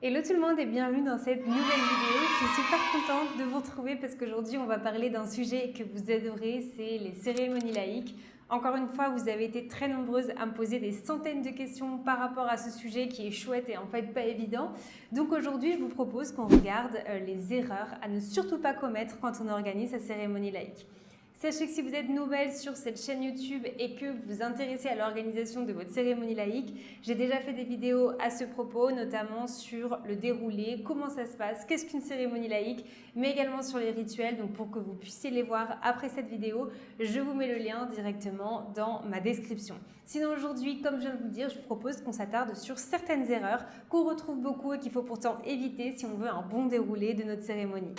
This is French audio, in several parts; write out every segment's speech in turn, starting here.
Hello tout le monde et bienvenue dans cette nouvelle vidéo. Je suis super contente de vous retrouver parce qu'aujourd'hui on va parler d'un sujet que vous adorez, c'est les cérémonies laïques. Encore une fois, vous avez été très nombreuses à me poser des centaines de questions par rapport à ce sujet qui est chouette et en fait pas évident. Donc aujourd'hui, je vous propose qu'on regarde les erreurs à ne surtout pas commettre quand on organise sa cérémonie laïque. Sachez que si vous êtes nouvelle sur cette chaîne YouTube et que vous vous intéressez à l'organisation de votre cérémonie laïque, j'ai déjà fait des vidéos à ce propos, notamment sur le déroulé, comment ça se passe, qu'est-ce qu'une cérémonie laïque, mais également sur les rituels. Donc pour que vous puissiez les voir après cette vidéo, je vous mets le lien directement dans ma description. Sinon aujourd'hui, comme je viens de vous le dire, je vous propose qu'on s'attarde sur certaines erreurs qu'on retrouve beaucoup et qu'il faut pourtant éviter si on veut un bon déroulé de notre cérémonie.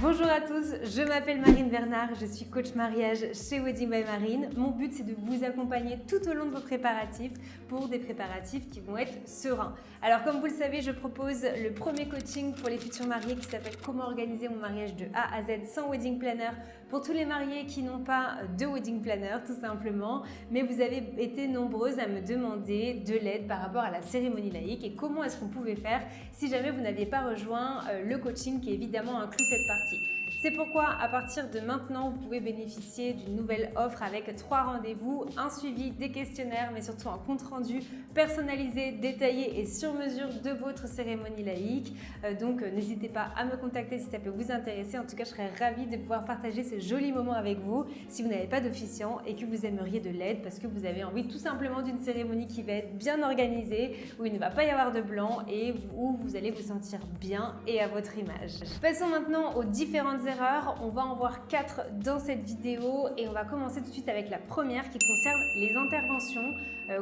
Bonjour à tous, je m'appelle Marine Bernard, je suis coach mariage chez Wedding by Marine. Mon but c'est de vous accompagner tout au long de vos préparatifs pour des préparatifs qui vont être sereins. Alors comme vous le savez, je propose le premier coaching pour les futurs mariés qui s'appelle Comment organiser mon mariage de A à Z sans wedding planner pour tous les mariés qui n'ont pas de wedding planner tout simplement. Mais vous avez été nombreuses à me demander de l'aide par rapport à la cérémonie laïque et comment est-ce qu'on pouvait faire si jamais vous n'aviez pas rejoint le coaching qui évidemment inclut cette partie. C'est pourquoi à partir de maintenant, vous pouvez bénéficier d'une nouvelle offre avec 3 rendez-vous, un suivi des questionnaires, mais surtout un compte-rendu personnalisé, détaillé et sur mesure de votre cérémonie laïque. Donc n'hésitez pas à me contacter si ça peut vous intéresser. En tout cas, je serais ravie de pouvoir partager ce joli moment avec vous si vous n'avez pas d'officiant et que vous aimeriez de l'aide parce que vous avez envie tout simplement d'une cérémonie qui va être bien organisée, où il ne va pas y avoir de blanc et où vous allez vous sentir bien et à votre image. Passons maintenant aux différentes erreurs. On va en voir 4 dans cette vidéo et on va commencer tout de suite avec la première qui concerne les interventions.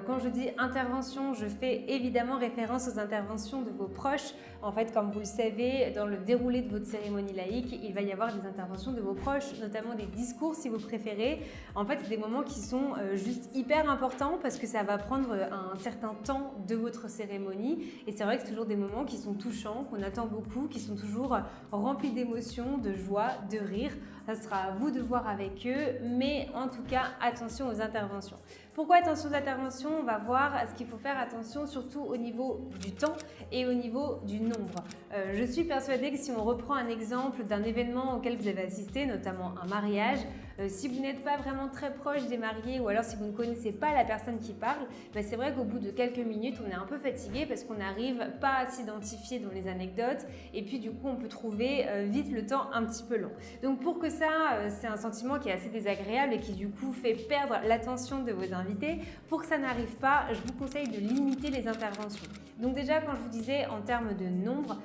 Quand je dis intervention, je fais évidemment référence aux interventions de vos proches. En fait, comme vous le savez, dans le déroulé de votre cérémonie laïque, il va y avoir des interventions de vos proches, notamment des discours si vous préférez. En fait, c'est des moments qui sont juste hyper importants parce que ça va prendre un certain temps de votre cérémonie. Et c'est vrai que c'est toujours des moments qui sont touchants, qu'on attend beaucoup, qui sont toujours remplis d'émotions, de joie, de rire. Ça sera à vous de voir avec eux, mais en tout cas, attention aux interventions. Pourquoi attention aux interventions? On va voir à ce qu'il faut faire attention surtout au niveau du temps et au niveau du nombre. Je suis persuadée que si on reprend un exemple d'un événement auquel vous avez assisté, notamment un mariage, si vous n'êtes pas vraiment très proche des mariés ou alors si vous ne connaissez pas la personne qui parle, c'est vrai qu'au bout de quelques minutes, on est un peu fatigué parce qu'on n'arrive pas à s'identifier dans les anecdotes et puis du coup, on peut trouver vite le temps un petit peu long. Donc pour que ça, c'est un sentiment qui est assez désagréable et qui du coup fait perdre l'attention de vos invités. Pour que ça n'arrive pas, je vous conseille de limiter les interventions. Donc déjà, quand je vous disais en termes de nombre,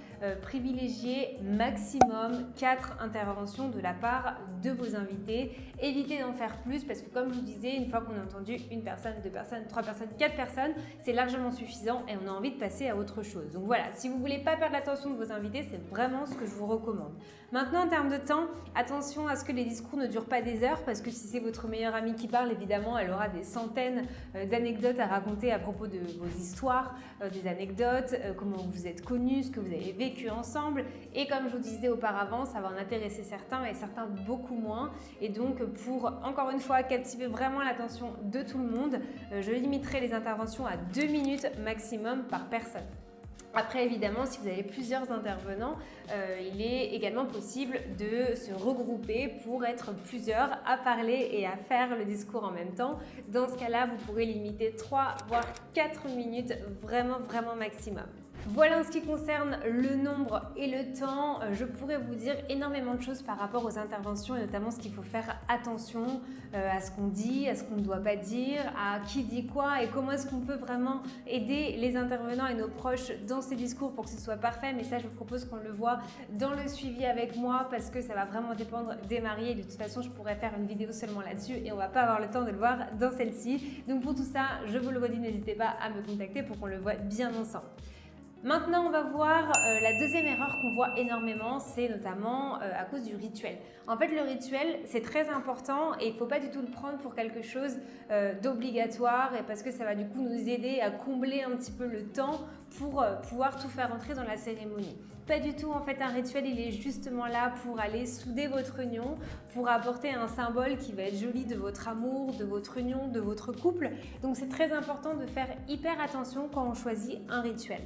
privilégiez maximum 4 interventions de la part de vos invités. Évitez d'en faire plus parce que comme je vous disais, une fois qu'on a entendu une personne, 2 personnes, 3 personnes, 4 personnes, c'est largement suffisant et on a envie de passer à autre chose. Donc voilà, si vous ne voulez pas perdre l'attention de vos invités, c'est vraiment ce que je vous recommande. Maintenant, en termes de temps, attention à ce que les discours ne durent pas des heures parce que si c'est votre meilleure amie qui parle, évidemment, elle aura des centaines d'anecdotes à raconter à propos de vos histoires, des anecdotes, comment vous vous êtes connus, ce que vous avez vécu ensemble. Et comme je vous disais auparavant, ça va en intéresser certains et certains beaucoup moins. Et donc, pour encore une fois captiver vraiment l'attention de tout le monde, je limiterai les interventions à 2 minutes maximum par personne. Après, évidemment, si vous avez plusieurs intervenants, il est également possible de se regrouper pour être plusieurs à parler et à faire le discours en même temps. Dans ce cas-là, vous pourrez limiter 3 voire 4 minutes vraiment maximum. Voilà en ce qui concerne le nombre et le temps. Je pourrais vous dire énormément de choses par rapport aux interventions et notamment ce qu'il faut faire attention à ce qu'on dit, à ce qu'on ne doit pas dire, à qui dit quoi et comment est-ce qu'on peut vraiment aider les intervenants et nos proches dans ces discours pour que ce soit parfait. Mais ça, je vous propose qu'on le voit dans le suivi avec moi parce que ça va vraiment dépendre des mariés. De toute façon, je pourrais faire une vidéo seulement là-dessus et on va pas avoir le temps de le voir dans celle-ci. Donc pour tout ça, je vous le redis, n'hésitez pas à me contacter pour qu'on le voit bien ensemble. Maintenant, on va voir la deuxième erreur qu'on voit énormément, c'est notamment à cause du rituel. En fait, le rituel, c'est très important et il ne faut pas du tout le prendre pour quelque chose d'obligatoire et parce que ça va du coup nous aider à combler un petit peu le temps pour pouvoir tout faire entrer dans la cérémonie. Pas du tout, en fait, un rituel, il est justement là pour aller souder votre union, pour apporter un symbole qui va être joli de votre amour, de votre union, de votre couple. Donc, c'est très important de faire hyper attention quand on choisit un rituel.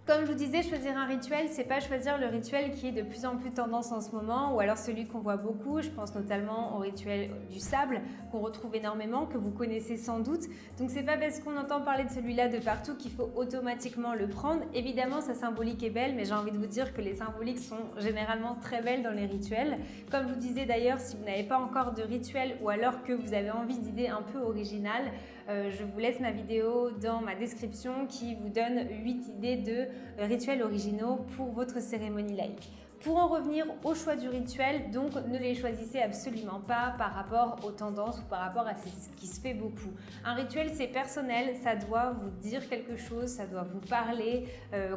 Comme je vous disais, choisir un rituel, c'est pas choisir le rituel qui est de plus en plus tendance en ce moment, ou alors celui qu'on voit beaucoup. Je pense notamment au rituel du sable, qu'on retrouve énormément, que vous connaissez sans doute. Donc c'est pas parce qu'on entend parler de celui-là de partout qu'il faut automatiquement le prendre. Évidemment, sa symbolique est belle, mais j'ai envie de vous dire que les symboliques sont généralement très belles dans les rituels. Comme je vous disais d'ailleurs, si vous n'avez pas encore de rituel, ou alors que vous avez envie d'idées un peu originales, je vous laisse ma vidéo dans ma description qui vous donne 8 idées de rituels originaux pour votre cérémonie laïque. Pour en revenir au choix du rituel, donc ne les choisissez absolument pas par rapport aux tendances ou par rapport à ce qui se fait beaucoup. Un rituel, c'est personnel, ça doit vous dire quelque chose, ça doit vous parler.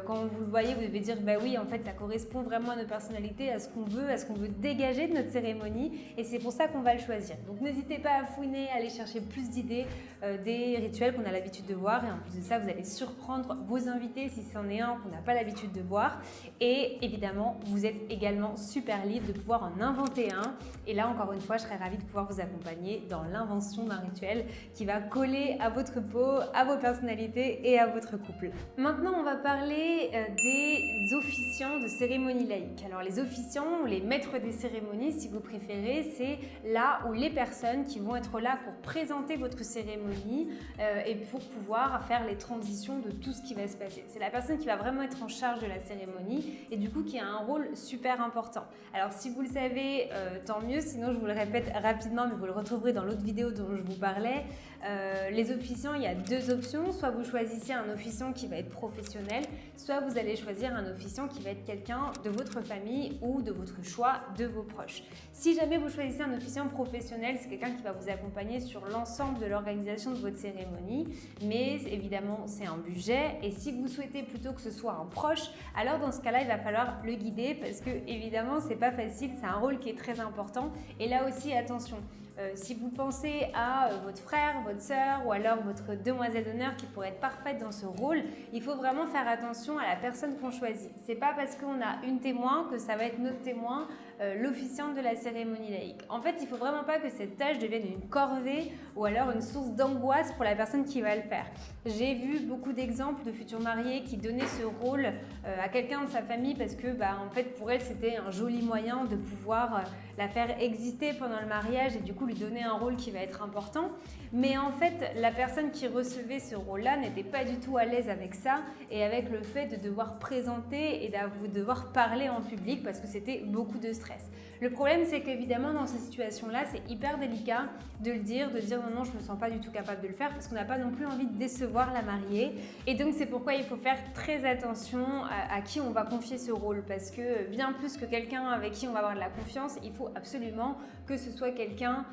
Quand vous le voyez, vous devez dire bah oui, en fait, ça correspond vraiment à notre personnalité, à ce qu'on veut dégager de notre cérémonie, et c'est pour ça qu'on va le choisir. Donc n'hésitez pas à fouiner, à aller chercher plus d'idées des rituels qu'on a l'habitude de voir, et en plus de ça, vous allez surprendre vos invités si c'en est un qu'on n'a pas l'habitude de voir. Et évidemment, vous êtes également super libre de pouvoir en inventer un. Et là, encore une fois, je serais ravie de pouvoir vous accompagner dans l'invention d'un rituel qui va coller à votre peau, à vos personnalités et à votre couple. Maintenant, on va parler des officiants de cérémonie laïque. Alors, les officiants ou les maîtres des cérémonies, si vous préférez, c'est là où les personnes qui vont être là pour présenter votre cérémonie et pour pouvoir faire les transitions de tout ce qui va se passer. C'est la personne qui va vraiment être en charge de la cérémonie et du coup qui a un rôle super important. Alors si vous le savez, tant mieux, sinon je vous le répète rapidement, mais vous le retrouverez dans l'autre vidéo dont je vous parlais. Les officiants, il y a deux options, soit vous choisissez un officiant qui va être professionnel, soit vous allez choisir un officiant qui va être quelqu'un de votre famille ou de votre choix, de vos proches. Si jamais vous choisissez un officiant professionnel, c'est quelqu'un qui va vous accompagner sur l'ensemble de l'organisation de votre cérémonie, mais évidemment c'est un budget, et si vous souhaitez plutôt que ce soit un proche, alors dans ce cas-là il va falloir le guider parce que évidemment c'est pas facile, c'est un rôle qui est très important. Et là aussi attention, si vous pensez à votre frère, votre sœur ou alors votre demoiselle d'honneur qui pourrait être parfaite dans ce rôle, il faut vraiment faire attention à la personne qu'on choisit. C'est pas parce qu'on a une témoin que ça va être notre témoin, l'officiante de la cérémonie laïque. En fait, il faut vraiment pas que cette tâche devienne une corvée ou alors une source d'angoisse pour la personne qui va le faire. J'ai vu beaucoup d'exemples de futurs mariés qui donnaient ce rôle à quelqu'un de sa famille parce que en fait pour elle c'était un joli moyen de pouvoir la faire exister pendant le mariage et du coup lui donner un rôle qui va être important. Mais en fait la personne qui recevait ce rôle-là n'était pas du tout à l'aise avec ça et avec le fait de devoir présenter et de devoir parler en public parce que c'était beaucoup de stress. Le problème, c'est qu'évidemment, dans ces situations-là, c'est hyper délicat de le dire, de dire non, je ne me sens pas du tout capable de le faire parce qu'on n'a pas non plus envie de décevoir la mariée. Et donc, c'est pourquoi il faut faire très attention à qui on va confier ce rôle parce que bien plus que quelqu'un avec qui on va avoir de la confiance, il faut absolument que ce soit quelqu'un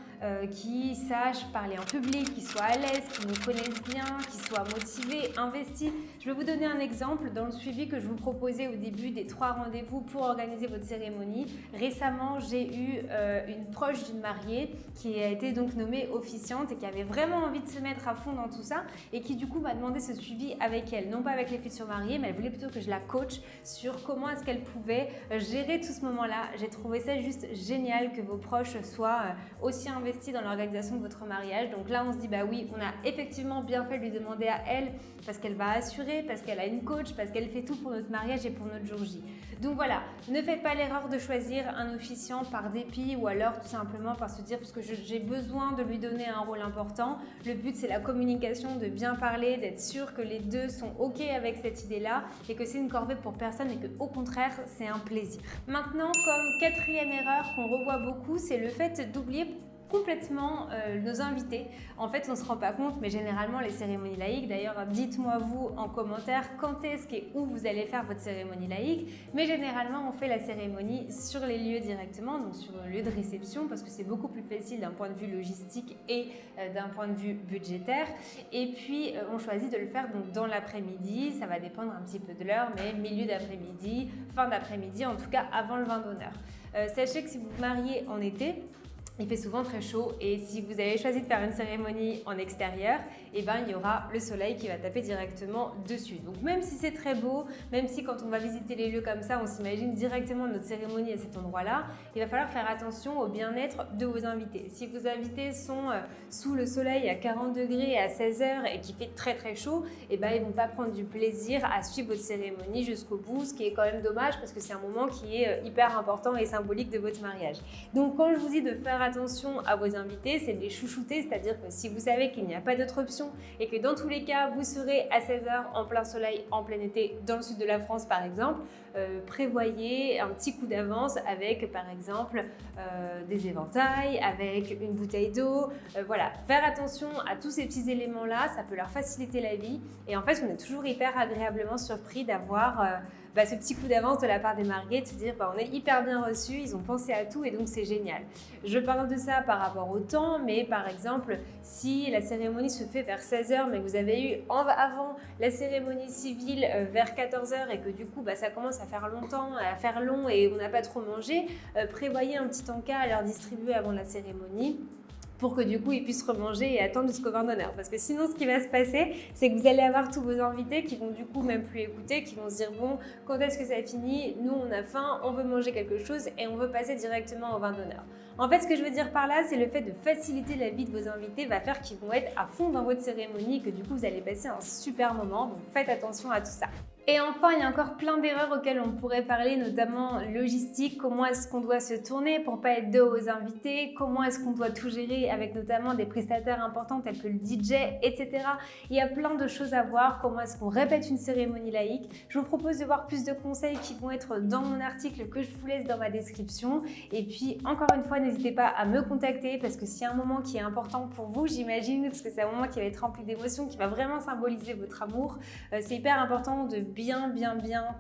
qui sache parler en public, qui soit à l'aise, qui nous connaisse bien, qui soit motivé, investi. Je vais vous donner un exemple dans le suivi que je vous proposais au début des 3 rendez-vous pour organiser votre cérémonie. Récemment, j'ai eu une proche d'une mariée qui a été donc nommée officiante et qui avait vraiment envie de se mettre à fond dans tout ça et qui du coup m'a demandé ce suivi avec elle, non pas avec les futurs mariés, mais elle voulait plutôt que je la coach sur comment est-ce qu'elle pouvait gérer tout ce moment-là. J'ai trouvé ça juste génial que vos proches soient aussi investis dans l'organisation de votre mariage. Donc là, on se dit bah oui, on a effectivement bien fait de lui demander à elle parce qu'elle va assurer, parce qu'elle a une coach, parce qu'elle fait tout pour notre mariage et pour notre jour J. Donc voilà, ne faites pas l'erreur de choisir un officiant par dépit ou alors tout simplement par se dire parce que j'ai besoin de lui donner un rôle important. Le but c'est la communication, de bien parler, d'être sûr que les deux sont ok avec cette idée-là et que c'est une corvée pour personne et que au contraire c'est un plaisir. Maintenant, comme 4e erreur qu'on revoit beaucoup, c'est le fait d'oublier complètement nos invités. En fait, on ne se rend pas compte, mais généralement les cérémonies laïques, d'ailleurs dites-moi vous en commentaire quand est-ce et où vous allez faire votre cérémonie laïque, mais généralement on fait la cérémonie sur les lieux directement, donc sur le lieu de réception, parce que c'est beaucoup plus facile d'un point de vue logistique et d'un point de vue budgétaire. Et puis on choisit de le faire donc dans l'après-midi, ça va dépendre un petit peu de l'heure, mais milieu d'après-midi, fin d'après-midi, en tout cas avant le vin d'honneur. Sachez que si vous vous mariez en été, il fait souvent très chaud et si vous avez choisi de faire une cérémonie en extérieur, eh ben, il y aura le soleil qui va taper directement dessus. Donc même si c'est très beau, même si quand on va visiter les lieux comme ça, on s'imagine directement notre cérémonie à cet endroit-là, il va falloir faire attention au bien-être de vos invités. Si vos invités sont sous le soleil à 40 degrés à 16h et qu'il fait très très chaud, eh ben, ils ne vont pas prendre du plaisir à suivre votre cérémonie jusqu'au bout, ce qui est quand même dommage parce que c'est un moment qui est hyper important et symbolique de votre mariage. Donc quand je vous dis de faire attention à vos invités, c'est de les chouchouter, c'est-à-dire que si vous savez qu'il n'y a pas d'autre option et que dans tous les cas, vous serez à 16h en plein soleil, en plein été, dans le sud de la France par exemple, prévoyez un petit coup d'avance avec par exemple des éventails, avec une bouteille d'eau, voilà. Faire attention à tous ces petits éléments-là, ça peut leur faciliter la vie et en fait, on est toujours hyper agréablement surpris d'avoir ce petit coup d'avance de la part des mariés, de se dire on est hyper bien reçus, ils ont pensé à tout et donc c'est génial. Je parle de ça par rapport au temps, mais par exemple, si la cérémonie se fait vers 16h, mais que vous avez eu avant la cérémonie civile vers 14h et que du coup ça commence à faire longtemps, à faire long et on n'a pas trop mangé, prévoyez un petit encas à leur distribuer avant la cérémonie, pour que du coup ils puissent remanger et attendre jusqu'au vin d'honneur. Parce que sinon ce qui va se passer, c'est que vous allez avoir tous vos invités qui vont du coup même plus écouter, qui vont se dire bon, quand est-ce que ça finit? Nous on a faim, on veut manger quelque chose et on veut passer directement au vin d'honneur. En fait, ce que je veux dire par là, c'est le fait de faciliter la vie de vos invités va faire qu'ils vont être à fond dans votre cérémonie et que du coup vous allez passer un super moment. Donc faites attention à tout ça. Et enfin, il y a encore plein d'erreurs auxquelles on pourrait parler, notamment logistique. Comment est-ce qu'on doit se tourner pour pas être dos aux invités? Comment est-ce qu'on doit tout gérer avec notamment des prestataires importants tels que le DJ, etc. Il y a plein de choses à voir. Comment est-ce qu'on répète une cérémonie laïque? Je vous propose de voir plus de conseils qui vont être dans mon article que je vous laisse dans ma description. Et puis, encore une fois, n'hésitez pas à me contacter parce que s'il y a un moment qui est important pour vous, j'imagine, parce que c'est un moment qui va être rempli d'émotions, qui va vraiment symboliser votre amour, c'est hyper important de bien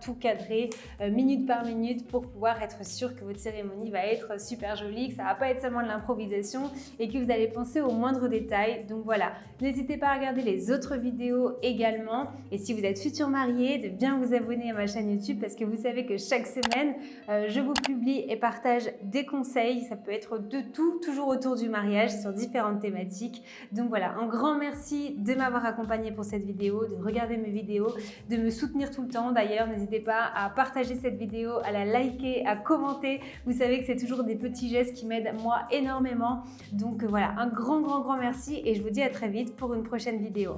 tout cadrer minute par minute pour pouvoir être sûr que votre cérémonie va être super jolie, que ça va pas être seulement de l'improvisation et que vous allez penser aux moindres détails. Donc voilà, n'hésitez pas à regarder les autres vidéos également et si vous êtes futur marié, de bien vous abonner à ma chaîne YouTube parce que vous savez que chaque semaine, je vous publie et partage des conseils. Ça peut être de tout, toujours autour du mariage sur différentes thématiques. Donc voilà, un grand merci de m'avoir accompagné pour cette vidéo, de regarder mes vidéos, de me soutenir tout le temps. D'ailleurs, n'hésitez pas à partager cette vidéo, à la liker, à commenter. Vous savez que c'est toujours des petits gestes qui m'aident moi énormément. Donc voilà, un grand merci et je vous dis à très vite pour une prochaine vidéo.